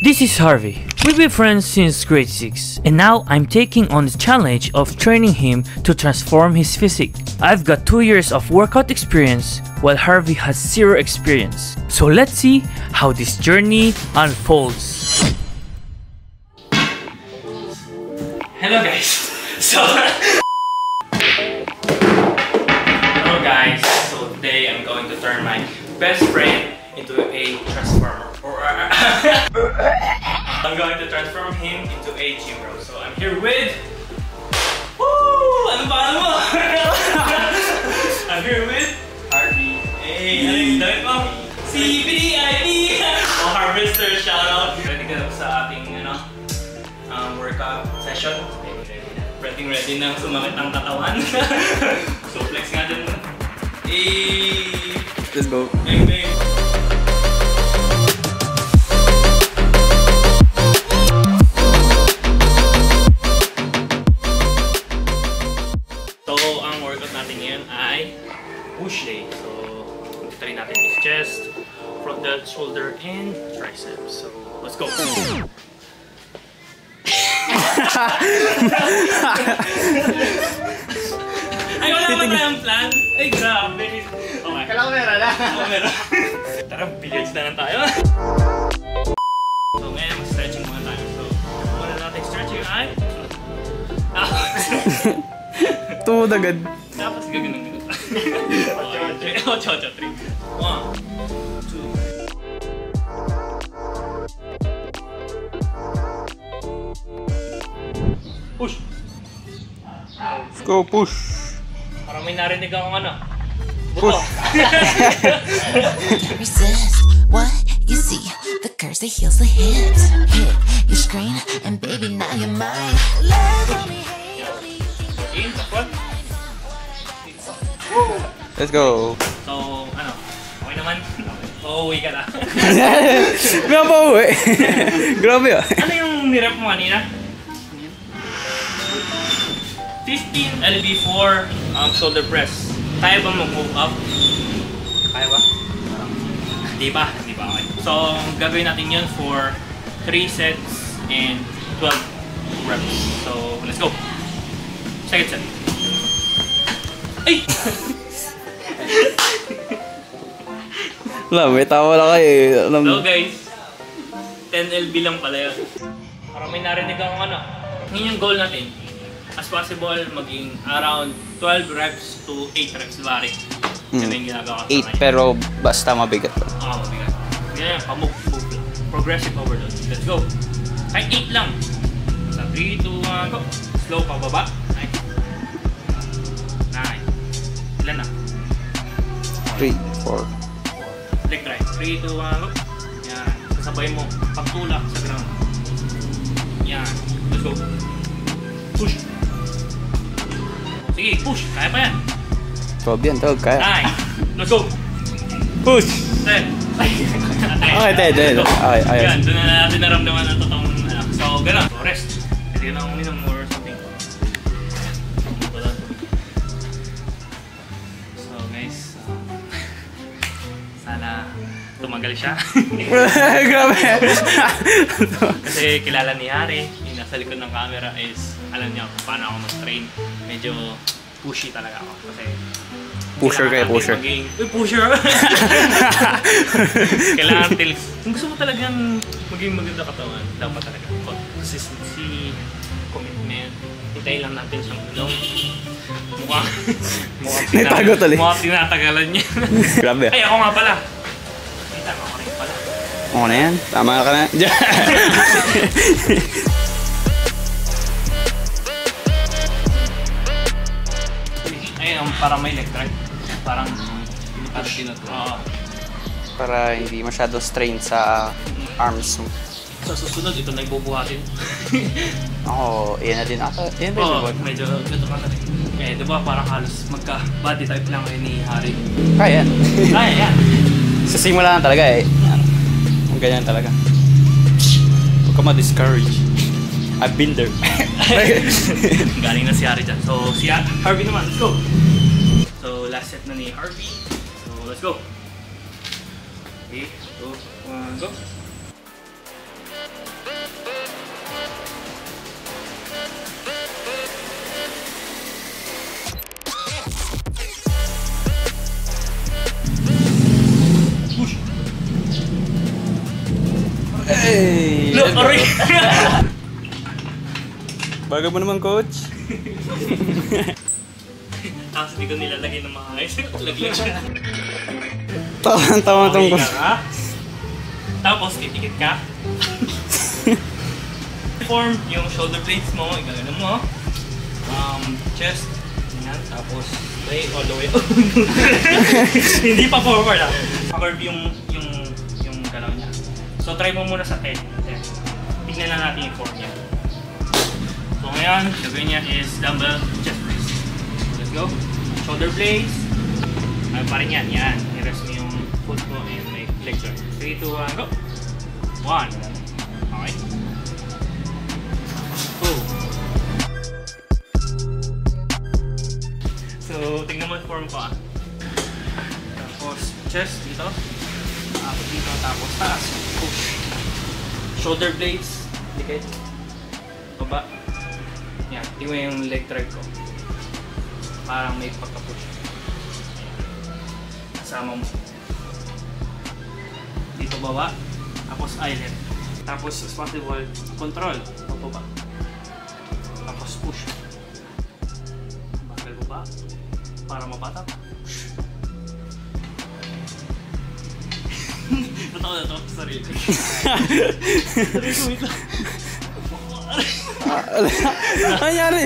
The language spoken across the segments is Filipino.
This is Harvey. We've been friends since grade 6, and now I'm taking on the challenge of training him to transform his physique. I've got 2 years of workout experience, while Harvey has 0 experience. So let's see how this journey unfolds. Hello guys. Hello guys. So today I'm going to turn my best friend into a transformer. I'm going to transform him into a gym bro. So I'm here with... Woo! Ano ba mo? I'm here with Harvey. Hey, damit mo? CBIB! Oh, Harvester, shoutout! Ready ka na sa ating workout session. Ready na sumakit ang katawan. So flex nga dyan. Hey! Let's go. Bang bang! Push day. So, try natin is chest, front delt, shoulder, and triceps. So, let's go! Ay, wala ba tayong plan? Ay, grabe! Okay. Kailangan meron na. Meron. Tara, billiards na lang tayo. So, ngayon, mag-stretching muna tayo. So, muna natin stretching ay... Tumod agad. Tapos gagawin. 8, 3. 1, 2. Push! Let's go, push! Parang may narinig akong ano. Push! Resist what you see. The curves, the heels, the hips. Hit your screen, and baby, now you're mine. Let me In, what? Let's go! So, ano? Okay naman? Uuwi ka na. May pa uwi! Grabe ah! Ano yung nirap mo kanina? 15 LB4 shoulder press. Kaya ba mag-move up? Kaya ba? Hindi pa. Okay. So, gagawin natin yun for 3 sets and 12 reps. So, let's go! Second set. Ay! Wala, may tawa na kayo. So guys, 10 LB lang pala yun. Parang may narinig akong ano. Ngayon yung goal natin, as possible, maging around 12 reps to 8 reps vary. Yun yung ginagawa ko sa 8 pero basta mabigat pa. Mabigat. Ganyan, pamove lang. Progressive overload. Let's go! Kahit 8 lang. Sa 3, 2, 1, go! Slow pababa. Nice. Ilan na? 3, 4. Leg try. 3, 2, 1, go! Yan. Kasabay mo. Pagtulak sa ground. Yan. Let's go. Push. Sige, push. Kaya pa yan. 12 yan, 12. Kaya. 9. Let's go. Push! 10. Okay, 10. Okay, ayos. Yan. Doon na natin naramdaman ang totoong So, gano'n. So, rest. Pwede na uminom or something. So, guys. Sana tumagal siya. Grabe! Kasi kilala ni Harry, yung nasa likod ng camera is alam niya kung paano ako mag-train. Medyo pushy talaga ako. Kasi Pusher kayo, pusher. Pusher! Kailangan tilis. Kung gusto mo talagang maging maganda katawan, dapat talaga consistency, commitment. Hintayin lang natin siyang ulong. Mukhang tinatagalan niya. Grabe. Ay, ako nga pala. Tama ko rin pala. Okay na yan. Tama ka na. Ayun, parang may leg drive. Parang Para hindi masyado strain sa arms mo. Sa susunod, ito na ibubuhatin. Oo, yan na din ata. Yan ba Oo, yung medyo ganito ka na rin. Eh, diba parang halos magka-body type lang kayo ni Harry. Kaya yan. Kaya yan. Sa simula lang talaga eh. Ang ganyan talaga. Huwag ka ma-discourage. I've been there. Galing na si Harry dyan. So, si Harvey naman, let's go! So, last set na ni Harvey. So, let's go! Okay, 2, 1, go! Hey! Look, aray! Bagal mo naman, coach. Tapos hindi ko nilalagay ng maayos. Laglag siya. Tama tong Okay coach. ka. Tapos, titikit ka. Form yung shoulder blades mo, igagano mo. Chest. Yan. Tapos, lay all the way up. Hindi pa forward ah. Pa-curve yung galaw niya. So, try mo muna sa 10. Tignan na natin yung form niya. So, ngayon, gagawin niya is dumbbell chest raise. So, let's go. Shoulder blades. Ay, pa rin yan. Yan. I-rest mo yung foot mo and may leg turn. 3, 2, 1, go! 1. Okay. 2. So, tingnan mo yung form ko ah. Tapos, chest dito. Tapos dito, tapos taas. Push. Shoulder blades. Dikit. Baba. Yan. Tingnan mo yung leg drag ko. Parang may pagka-push. Kasama mo. Dito baba. Tapos island. Tapos as possible, control. Pababa. Tapos push. Bakal baba. Para mapatak. Totoo na to. Sorry. Wait lang. Ano nangyari?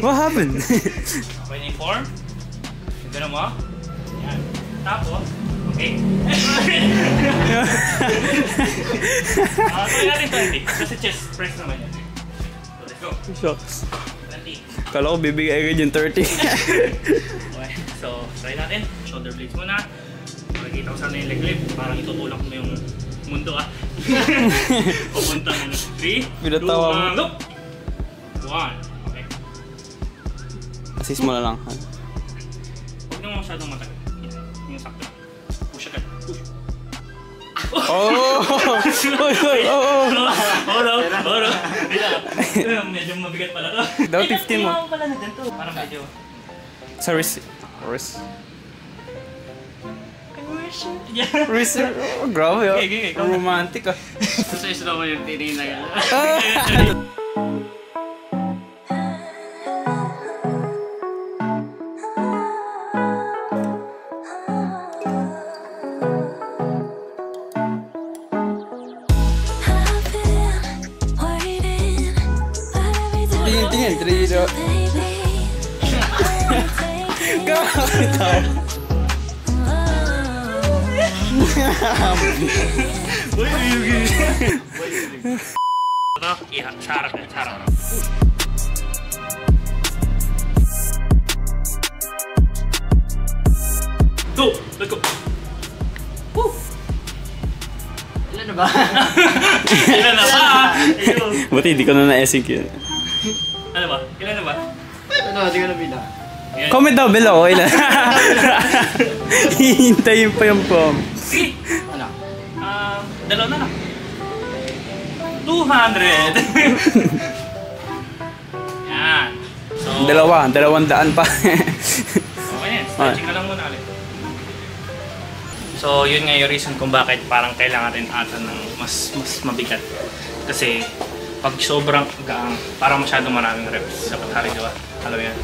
What happened? Okay na yung form. Gano'n mo. Yan. Tapos, okay. Try natin 20. Kasi chest press naman yan. So, let's go. Shocks. 20. Kala ko bibigay agad yung 30. Okay. So, try natin. Shoulder blades muna. Makikita ko sana yung leg lift. Parang itutulak mo yung mundo ah. Pupunta na. 3, 2, 1, Pinatawa mo. go! 1. Okay. Assist mo na lang. Huwag naman masyadong matagal. Yung sakto. Push agad. Push. Oh! Oy, oy, oh, oh. Hold on. Medyo mabigat pala to. Daw 15 mo. Pala na ganito. Parang medyo... Sa wrist. Wrist. Yeah. Wrist. Oh, grabe oh. Okay. Romantic ah. Sa slow mo yung tinignan. Tingin, 3, 2. Gamit ako. Ito, sarap. Go! Let's go! Woo! Ilan na ba? Ayun. Buti hindi ko na na-essing yun. Ano ba? Ilan na ba? Hindi ko na bilang. Ayan. Comment daw below, ilan? Hihintayin pa yung pom. Sige! Ano? Dalaw na lang. 200! Yan. So, 200 pa. okay yan. Stretching na lang muna ulit. So, yun nga yung reason kung bakit parang kailangan rin ata ng mas mabigat. Kasi, pag sobrang gaang, parang masyadong maraming reps. Dapat hari, diba? Alam yan.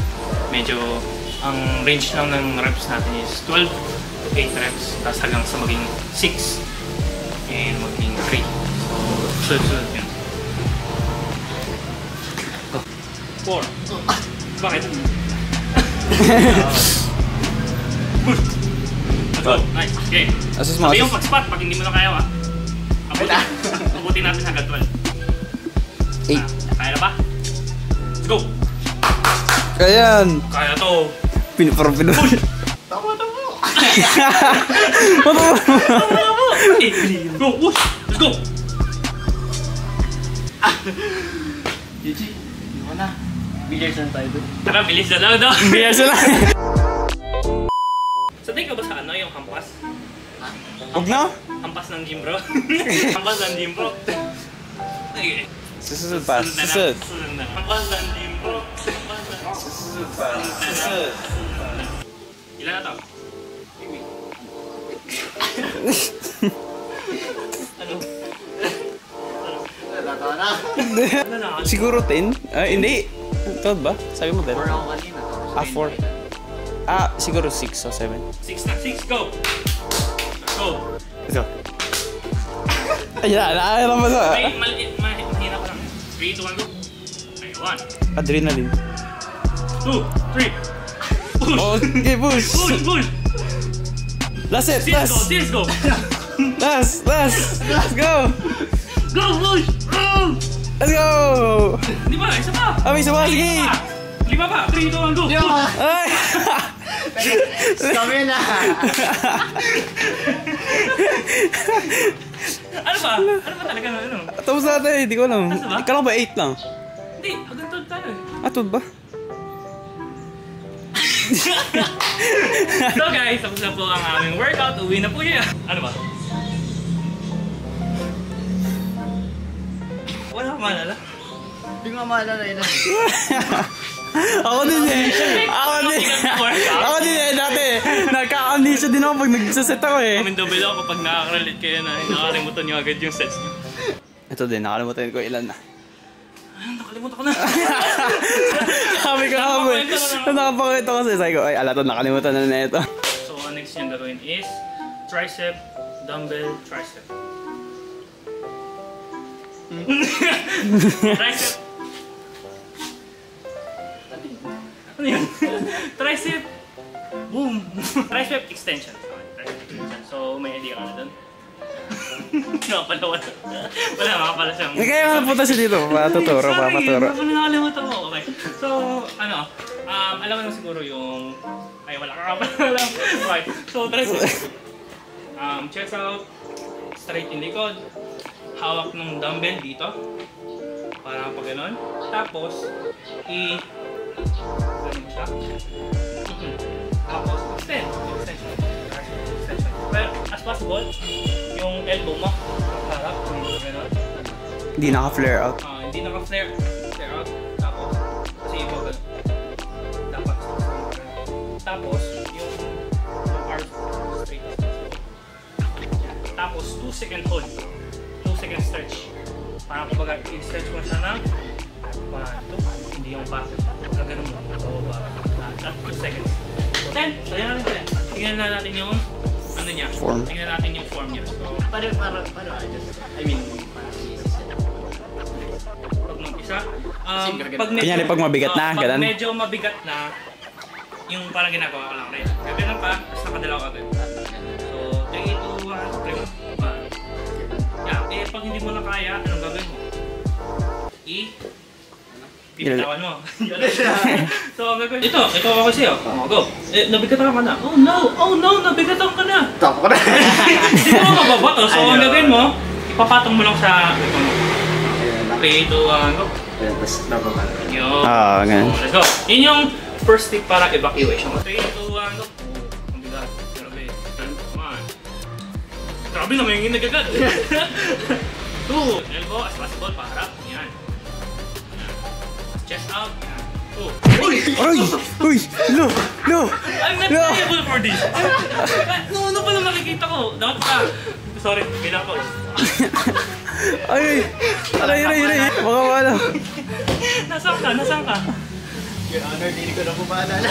Medyo, ang range lang ng reps natin is 12 to 8 reps. Tapos hanggang sa maging 6 and maging 3. So, sunod yun. 4. Bakit? Let's go. Nice. Okay. Assist mo, Sabi yung assist. pag-spot pag hindi mo na kaya ah. Abutin natin hanggang 12. 8. Kaya na ba? Let's go! Ayan. Kaya to! Parang pinag... Tama. Go! Push! Let's go! Gigi, hindi mo na. Billiards na tayo doon. Tara, bilis na lang daw! Bias na. Sanay ka ba sa ano, yung hampas? Huwag na. Hampas ng gym bro? Hampas ng gym bro? Okay. Susunod pa. Sunod na lang. Susunod. Sunod na. Hampas ng gym bro? Susunod pa. Susunod. Ilan na to? Ano? Tatawa na. Ano na? Siguro 10? Hindi. 12 ba? Sabi mo 10? 4 ako kanina. 4. Siguro 6 o 7. 6 na. 6, go! Let's go! Let's go. Ayan, alam mo sa. May maliit, mahina ko lang. 3, 2, 1, go! Okay, 1, Adrenaline. 2, 3. Push! Okay, push. Push, push! Last set, Let's go, last. let's go! Last. Let's go. Go, push! Go! Let's go. Di ba? Isa pa! May isa pa, sige. 5 pa! 3, 2, 1, go! Yo! Ay. Kami na! Ano ba? Ano ba talaga? Ano? Tapos natin, hindi ko alam. Asa ba? Ikaw lang ba 8 lang? Hindi, hanggang 12 tayo eh. Atod ba? So guys, tapos na po ang aming workout. Uwi na po yun. Ano ba? Wala ka maalala? Hindi nga maalala yun. Ako din eh. Ako din eh. Dati, nagka-amnesia din ako pag nagsaset ako eh. Double ako kapag nakaka-relate kayo na nakakalimutan nyo agad yung sets nyo. Ito din, nakalimutan ko ilan na. Ay, nakalimutan ko na. Sabi ko ako eh. Nakapakita ko sa'yo. Sabi ko, ay alata, nakalimutan na ito. So, ang next yung gagawin is tricep, dumbbell, tricep. Tricep. Ano yun? Tricep. Boom. Tricep extension. Okay, tricep extension. So, may idea ka na dun? Wala nga pala siyang... Kaya mapunta siya dito. Patuturo. Sorry, nakalimutan mo. Okay. So, ano, alam mo na siguro yung... Ay, wala ka pala alam. Okay. So, tricep. Chest out. Straight yung likod. Hawak ng dumbbell dito. Parang pag ganun. Tapos, ganun siya. Tapos, extend. Extension. Pero, as possible, yung elbow mo, harap, gano'n. Hindi naka-flare out. Hindi naka-flare out. Tapos, kasi iba ba? Dapat. Tapos, yung arm straight. Tapos, 2 second hold. 2 second stretch. Parang kumbaga, i-stretch mo siya ng 1, 2, hindi yung back. Gagano'n mo. So, at 2 seconds. Then, tingnan na natin yung ano niya. Form. Tingnan natin yung form niya. So, Paano adjust? I mean, parang i-set. pag mag-isa, Kanyari pag mabigat na, pag ganun. medyo mabigat na, yung parang ginagawa ko lang rin. Gagano'n ka, tapos nakadalaw ka agad. So, 3, 2, 1, 3, 1. Yeah, pag hindi mo na kaya, anong gagawin mo? Pipitawan mo. So, ang gagawin. Ito ako kasi oh. Go. Nabigatan ka na. Oh no, nabigatan ka na. Top ko na. Hindi mo mababato. So, ang gagawin mo, ipapatong mo lang sa 3, 2, 1, go. Tapos nababa. Yun. Ganun. So, let's go. Yun yung first tip para evacuation. 3, 2, 1, go. Ang bigat. Grabe. Come on. Grabe naman yung nagagad. 2. Elbow as possible. Paharap. Yan. Chest out. Yan. 2. Uy! No! I'm not liable for this. No pala makikita ko. Dapat pa. Sorry. Kailangan ko. Ay! Baka wala. Nasaan ka? Your Honor, hindi ko na po maalala.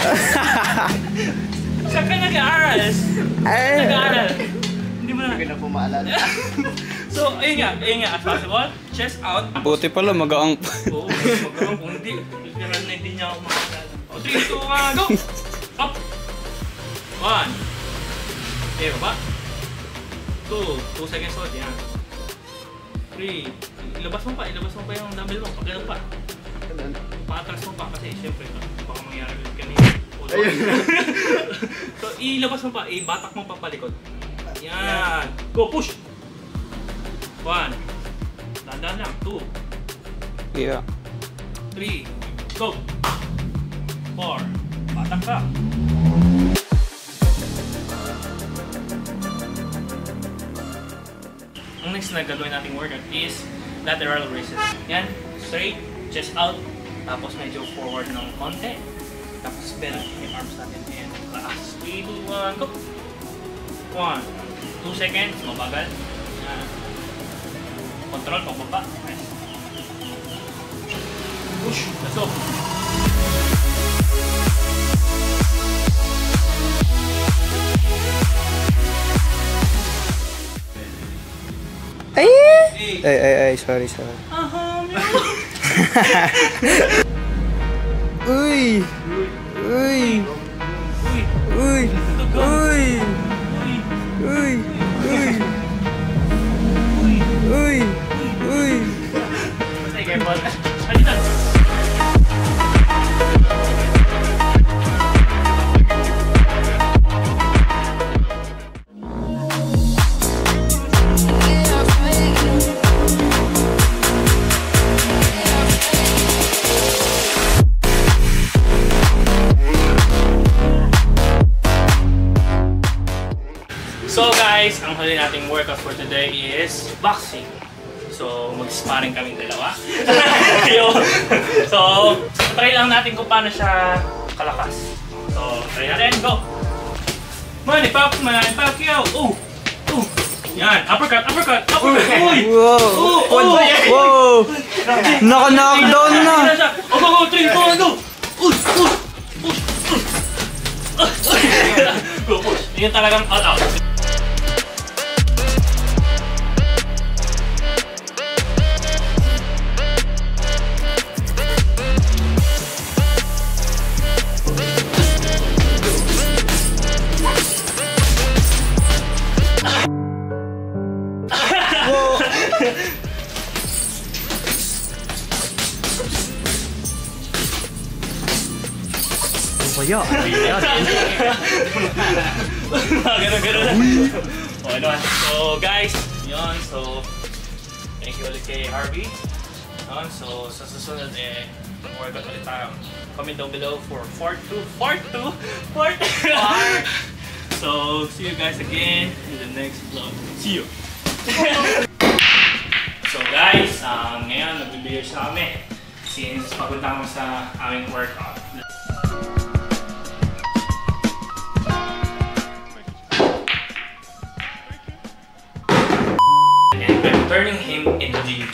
Saan ka nag-aaral? Nag-aaral. Hindi mo na. Hindi ko na po maalala. So, ayun nga, as possible, chest out. Buti pala, magaang. Oo, magkaroon kung hindi, literal na hindi niya ako makakala. O, 3, 2, 1, go! Up! 1. Okay, baba. 2 seconds hold, yan. 3. Ilabas mo pa yung dumbbell mo, pag ganun pa. Patras mo pa kasi, syempre, baka mangyari ulit kanina. Ayun. So, ilabas mo pa, ibatak mo pa palikod. Yan. Go, push! 1. Dandan lang. 2. Yeah. 3. Go! 4. Batak ka. Ang next na gagawin nating workout is lateral raises. Yan. Straight. Chest out. Tapos medyo forward ng konti. Tapos bend yung arms natin. And taas. 3, 2, 1, go! 1. 2 seconds. Mabagal. Yan. control, pababa. Push, let's go. Ay, sorry. Uy! Uy! Uy! Uy! Uy! Uy! Uy! Basta ikay po. Halita! So guys, ang huli nating workout for today is boxing. So mag-sparring kami dalawa. So try lang natin kung paano siya kalakas. So try natin, go! Manny Pacquiao! Oh! Oh! Yan! Uppercut! Uy! Wow! Oh! Wow! Naka-knockdown na! Go! 3, 4, go! Uy! Go push! Yun talagang all out. Kaya? Ganun. Okay naman. So guys, yun. So thank you ulit kay Harvey. Yun. So sa susunod workout ulit tayo. Comment down below for part 2. So see you guys again in the next vlog. See you! So guys, ngayon nagbibigay siya kami since papunta kami sa aming workout. Turning him into the